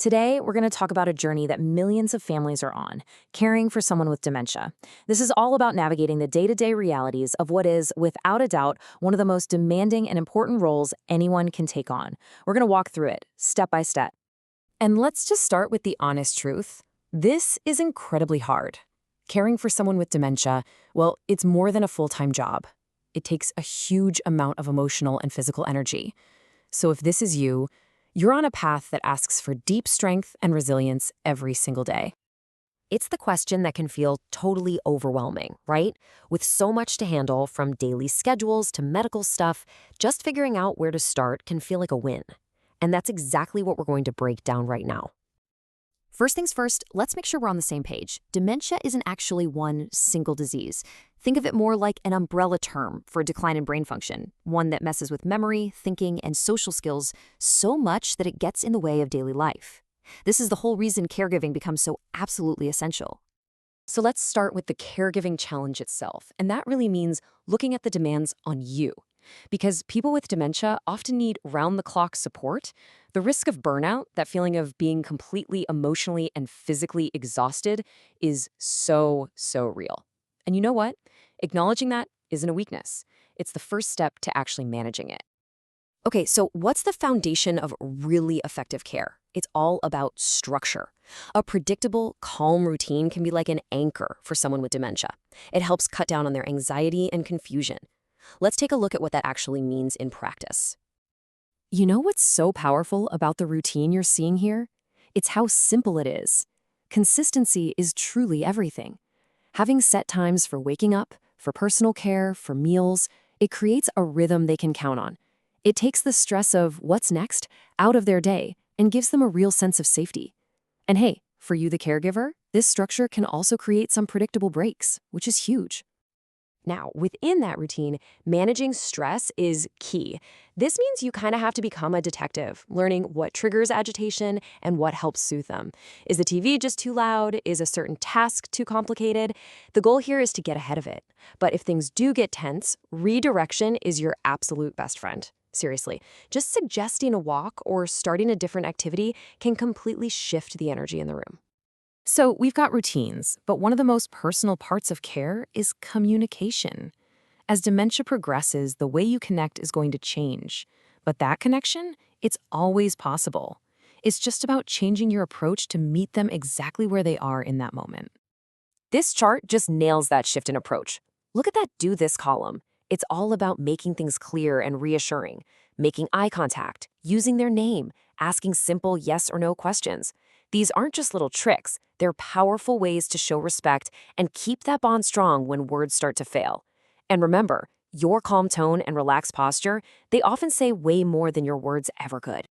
Today, we're going to talk about a journey that millions of families are on, caring for someone with dementia. This is all about navigating the day-to-day realities of what is, without a doubt, one of the most demanding and important roles anyone can take on. We're going to walk through it, step by step. And let's just start with the honest truth. This is incredibly hard. Caring for someone with dementia, well, it's more than a full-time job. It takes a huge amount of emotional and physical energy. So if this is you, you're on a path that asks for deep strength and resilience every single day. It's the question that can feel totally overwhelming, right? With so much to handle, from daily schedules to medical stuff, just figuring out where to start can feel like a win. And that's exactly what we're going to break down right now. First things first, let's make sure we're on the same page. Dementia isn't actually one single disease. Think of it more like an umbrella term for a decline in brain function, one that messes with memory, thinking, and social skills so much that it gets in the way of daily life. This is the whole reason caregiving becomes so absolutely essential. So let's start with the caregiving challenge itself, and that really means looking at the demands on you. Because people with dementia often need round-the-clock support, the risk of burnout, that feeling of being completely emotionally and physically exhausted, is so real. And you know what? Acknowledging that isn't a weakness. It's the first step to actually managing it. Okay, so what's the foundation of really effective care? It's all about structure. A predictable, calm routine can be like an anchor for someone with dementia. It helps cut down on their anxiety and confusion. Let's take a look at what that actually means in practice. You know what's so powerful about the routine you're seeing here? It's how simple it is. Consistency is truly everything. Having set times for waking up, for personal care, for meals, it creates a rhythm they can count on. It takes the stress of what's next out of their day and gives them a real sense of safety. And hey, for you, the caregiver, this structure can also create some predictable breaks, which is huge. Now, within that routine, managing stress is key. This means you kind of have to become a detective, learning what triggers agitation and what helps soothe them. Is the TV just too loud? Is a certain task too complicated? The goal here is to get ahead of it. But if things do get tense, redirection is your absolute best friend. Seriously, just suggesting a walk or starting a different activity can completely shift the energy in the room. So we've got routines, but one of the most personal parts of care is communication. As dementia progresses, the way you connect is going to change. But that connection, it's always possible. It's just about changing your approach to meet them exactly where they are in that moment. This chart just nails that shift in approach. Look at that do this column. It's all about making things clear and reassuring, making eye contact, using their name, asking simple yes or no questions. These aren't just little tricks, they're powerful ways to show respect and keep that bond strong when words start to fail. And remember, your calm tone and relaxed posture, they often say way more than your words ever could.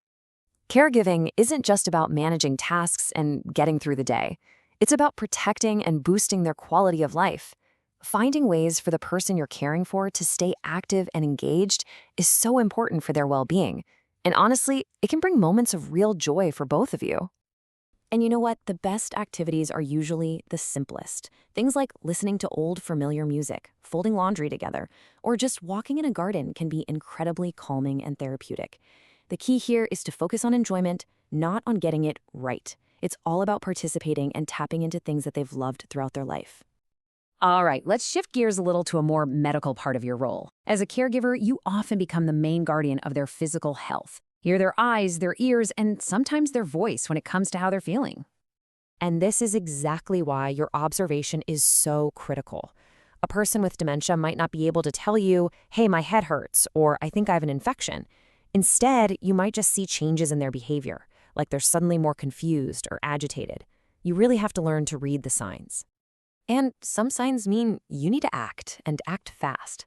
Caregiving isn't just about managing tasks and getting through the day. It's about protecting and boosting their quality of life. Finding ways for the person you're caring for to stay active and engaged is so important for their well-being. And honestly, it can bring moments of real joy for both of you. And you know what? The best activities are usually the simplest. Things like listening to old familiar music, folding laundry together, or just walking in a garden can be incredibly calming and therapeutic. The key here is to focus on enjoyment, not on getting it right. It's all about participating and tapping into things that they've loved throughout their life. All right, let's shift gears a little to a more medical part of your role. As a caregiver, you often become the main guardian of their physical health. You're their eyes, their ears, and sometimes their voice when it comes to how they're feeling. And this is exactly why your observation is so critical. A person with dementia might not be able to tell you, hey, my head hurts, or I think I have an infection. Instead, you might just see changes in their behavior, like they're suddenly more confused or agitated. You really have to learn to read the signs. And some signs mean you need to act, and act fast.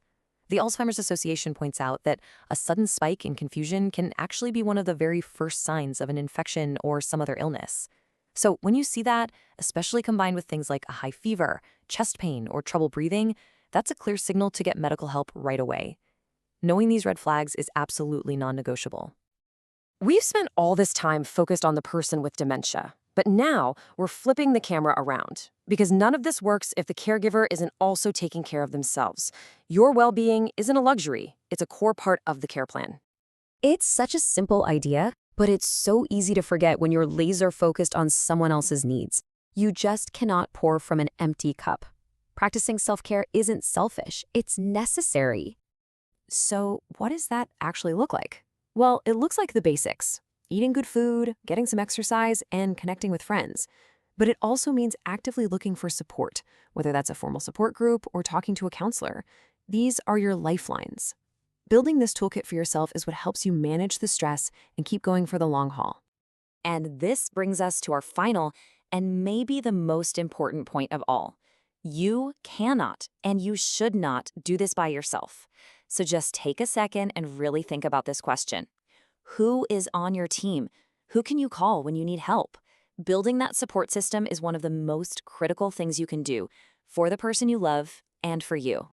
The Alzheimer's Association points out that a sudden spike in confusion can actually be one of the very first signs of an infection or some other illness. So when you see that, especially combined with things like a high fever, chest pain, or trouble breathing, that's a clear signal to get medical help right away. Knowing these red flags is absolutely non-negotiable. We've spent all this time focused on the person with dementia, but now we're flipping the camera around, because none of this works if the caregiver isn't also taking care of themselves. Your well-being isn't a luxury, it's a core part of the care plan. It's such a simple idea, But it's so easy to forget when you're laser focused on someone else's needs. You just cannot pour from an empty cup. Practicing self-care isn't selfish, it's necessary. So, what does that actually look like? Well, it looks like the basics: eating good food, getting some exercise, and connecting with friends. But it also means actively looking for support, whether that's a formal support group or talking to a counselor. These are your lifelines. Building this toolkit for yourself is what helps you manage the stress and keep going for the long haul. And this brings us to our final and maybe the most important point of all. You cannot and you should not do this by yourself. So just take a second and really think about this question. Who is on your team? Who can you call when you need help? Building that support system is one of the most critical things you can do for the person you love and for you.